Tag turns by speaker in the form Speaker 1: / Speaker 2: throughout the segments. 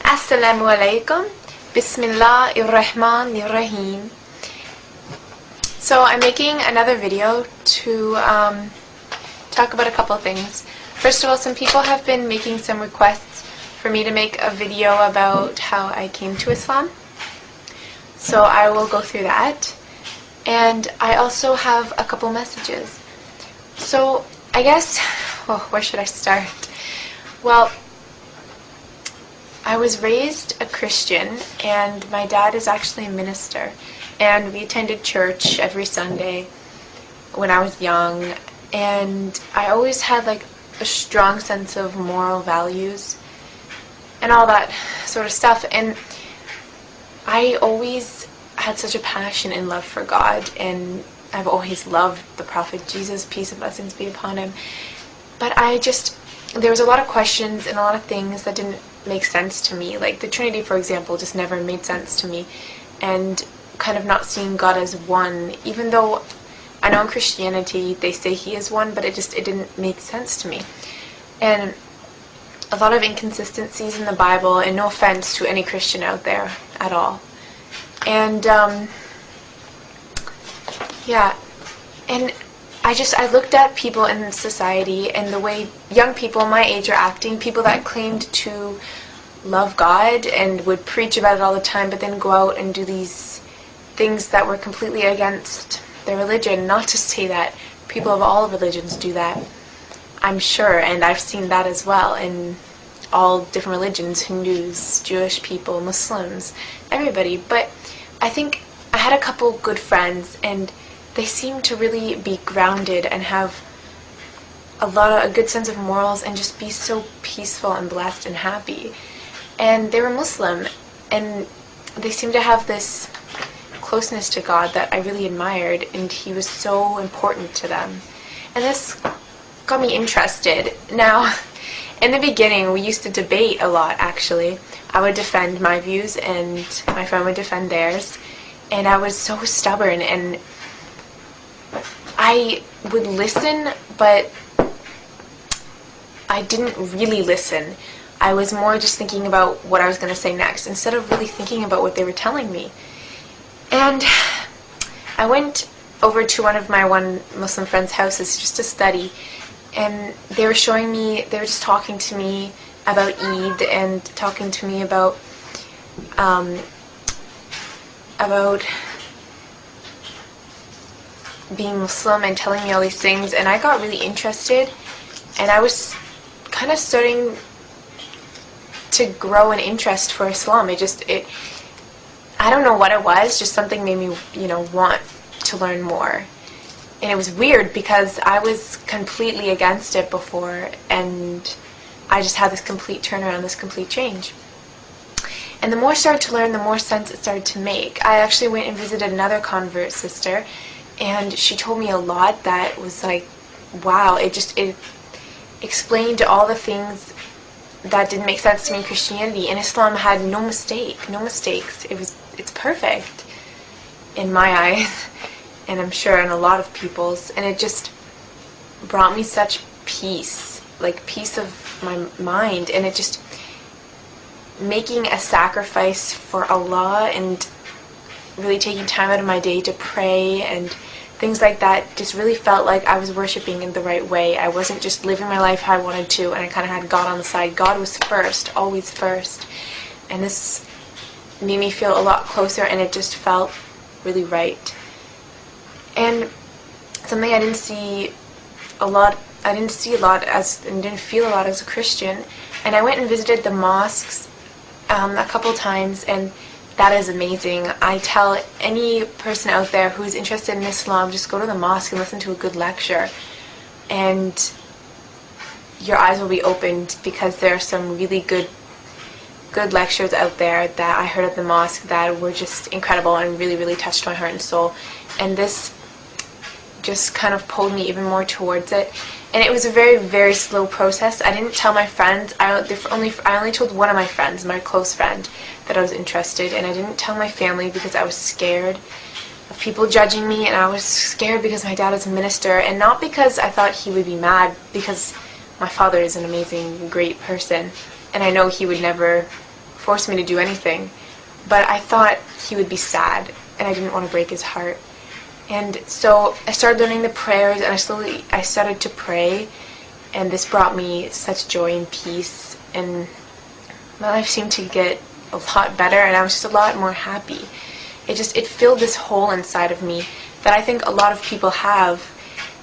Speaker 1: Assalamu alaikum. Bismillahirrahmanirrahim. So I'm making another video to talk about a couple things. First of all, some people have been making some requests for me to make a video about how I came to Islam. So I will go through that. And I also have a couple messages. So I guess, where should I start? Well, I was raised a Christian, and my dad is actually a minister, and we attended church every Sunday when I was young, and I always had like a strong sense of moral values and all that sort of stuff, and I always had such a passion and love for God, and I've always loved the Prophet Jesus, peace and blessings be upon him, but there was a lot of questions and a lot of things that didn't make sense to me. Like the Trinity, for example, just never made sense to me, and kind of not seeing God as one, even though I know in Christianity they say he is one, but it didn't make sense to me. And a lot of inconsistencies in the Bible, and no offense to any Christian out there at all. And and I looked at people in society and the way young people my age are acting, people that claimed to love God and would preach about it all the time, but then go out and do these things that were completely against their religion. Not to say that people of all religions do that, I'm sure, and I've seen that as well in all different religions, Hindus, Jewish people, Muslims, everybody. But I think I had a couple good friends, and they seem to really be grounded and have a good sense of morals and just be so peaceful and blessed and happy. And they were Muslim, and they seemed to have this closeness to God that I really admired, and he was so important to them. And this got me interested. Now, in the beginning, we used to debate a lot, actually. I would defend my views, and my friend would defend theirs. And I was so stubborn, and I would listen, but I didn't really listen. I was more just thinking about what I was going to say next, instead of really thinking about what they were telling me. And I went over to one of my Muslim friend's houses just to study, and they were just talking to me about Eid, and talking to me about being Muslim, and telling me all these things, and I got really interested, and I was kind of starting to grow an interest for Islam. I don't know what it was, just something made me, want to learn more. And it was weird because I was completely against it before, and I just had this complete turnaround, this complete change. And the more I started to learn, the more sense it started to make. I actually went and visited another convert sister, and she told me a lot that was like, wow, it explained all the things that didn't make sense to me in Christianity. And Islam had no mistakes. It's perfect in my eyes, and I'm sure in a lot of people's, and it just brought me such peace, like peace of my mind, and it just making a sacrifice for Allah and really taking time out of my day to pray and things like that just really felt like I was worshiping in the right way. I wasn't just living my life how I wanted to, and I kind of had God on the side. God was first, always first. And this made me feel a lot closer, and it just felt really right. And something I didn't see a lot and didn't feel a lot as a Christian. And I went and visited the mosques a couple times, and that is amazing. I tell any person out there who's interested in Islam, just go to the mosque and listen to a good lecture, and your eyes will be opened, because there are some really good lectures out there that I heard at the mosque that were just incredible and really, really touched my heart and soul. And this just kind of pulled me even more towards it. And it was a very, very slow process. I didn't tell my friends. I only told one of my friends, my close friend, that I was interested, and I didn't tell my family because I was scared of people judging me, and I was scared because my dad is a minister, and not because I thought he would be mad, because my father is an amazing, great person, and I know he would never force me to do anything. But I thought he would be sad, and I didn't want to break his heart. And so I started learning the prayers, and I started to pray, and this brought me such joy and peace, and my life seemed to get a lot better, and I was just a lot more happy. It filled this hole inside of me that I think a lot of people have.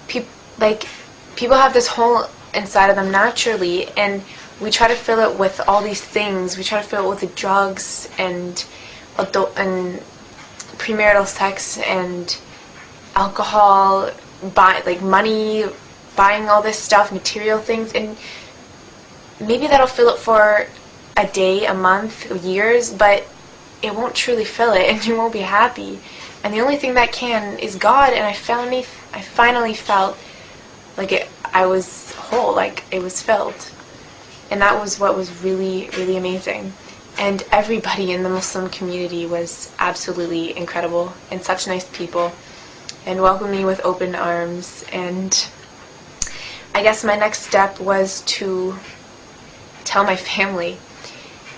Speaker 1: People have this hole inside of them naturally, and we try to fill it with all these things. We try to fill it with the drugs and premarital sex and alcohol, money, buying all this stuff, material things, and maybe that'll fill it for a day, a month, years, but it won't truly fill it, and you won't be happy. And the only thing that can is God, and I finally felt like I was whole, like it was filled. And that was what was really, really amazing. And everybody in the Muslim community was absolutely incredible, and such nice people, and welcomed me with open arms. And I guess my next step was to tell my family.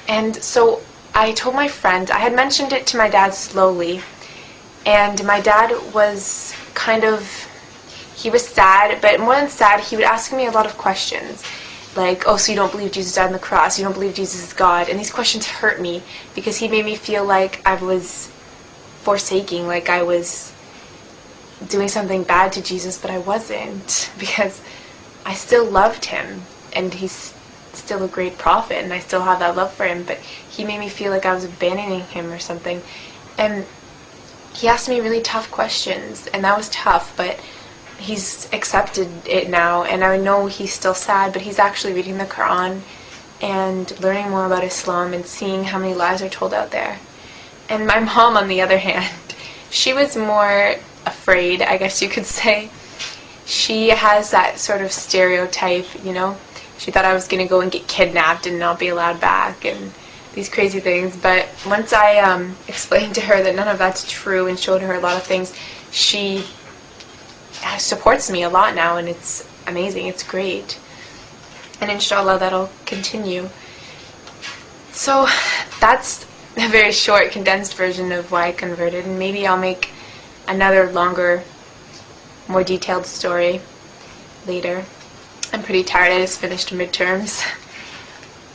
Speaker 1: And so I told my friend, I had mentioned it to my dad slowly, and my dad was he was sad, but more than sad, he would ask me a lot of questions. Like, oh, so you don't believe Jesus died on the cross? You don't believe Jesus is God? And these questions hurt me, because he made me feel like I was forsaking, like I was doing something bad to Jesus, but I wasn't, because I still loved him, and he's still a great prophet, and I still have that love for him, but he made me feel like I was abandoning him or something. And he asked me really tough questions, and that was tough, but he's accepted it now, and I know he's still sad, but he's actually reading the Quran and learning more about Islam and seeing how many lies are told out there. And my mom, on the other hand, she was more afraid, I guess you could say. She has that sort of stereotype, you know. She thought I was going to go and get kidnapped and not be allowed back and these crazy things. But once I explained to her that none of that's true and showed her a lot of things, she supports me a lot now, and it's amazing. It's great. And inshallah, that'll continue. So that's a very short, condensed version of why I converted, and maybe I'll make another longer, more detailed story later. I'm pretty tired. I just finished midterms.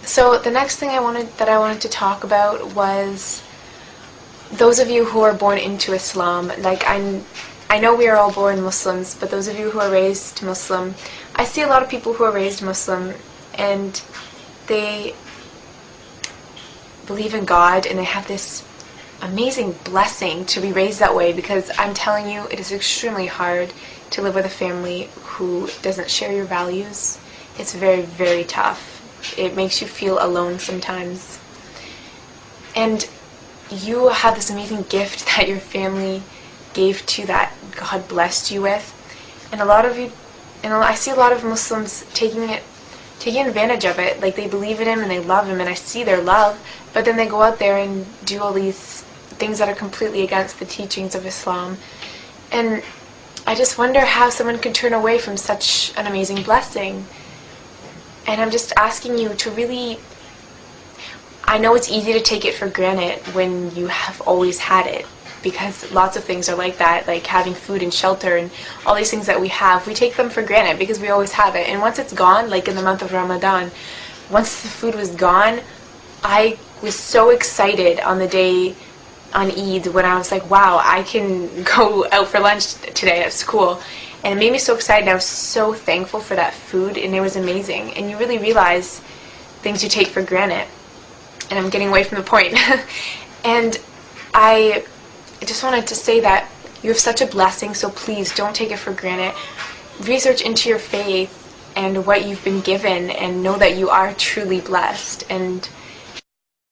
Speaker 1: So the next thing I wanted to talk about was those of you who are born into Islam. Like, I know we are all born Muslims, but those of you who are raised Muslim, I see a lot of people who are raised Muslim, and they believe in God, and they have this amazing blessing to be raised that way, because I'm telling you, it is extremely hard to live with a family who doesn't share your values. It's very, very tough. It makes you feel alone sometimes. And you have this amazing gift that your family gave to you, that God blessed you with. And a lot of you, and I see a lot of Muslims taking advantage of it. Like, they believe in him and they love him, and I see their love, but then they go out there and do all these things that are completely against the teachings of Islam. And I just wonder how someone could turn away from such an amazing blessing. And I'm just asking you to really, I know it's easy to take it for granted when you have always had it, because lots of things are like that, like having food and shelter and all these things that we have, we take them for granted because we always have it. And once it's gone, like in the month of Ramadan, once the food was gone, I was so excited on the day on Eid when I was like, wow, I can go out for lunch today at school. And it made me so excited, and I was so thankful for that food, and it was amazing. And you really realize things you take for granted. And I'm getting away from the point. And I just wanted to say that you have such a blessing, so please don't take it for granted. Research into your faith and what you've been given, and know that you are truly blessed. And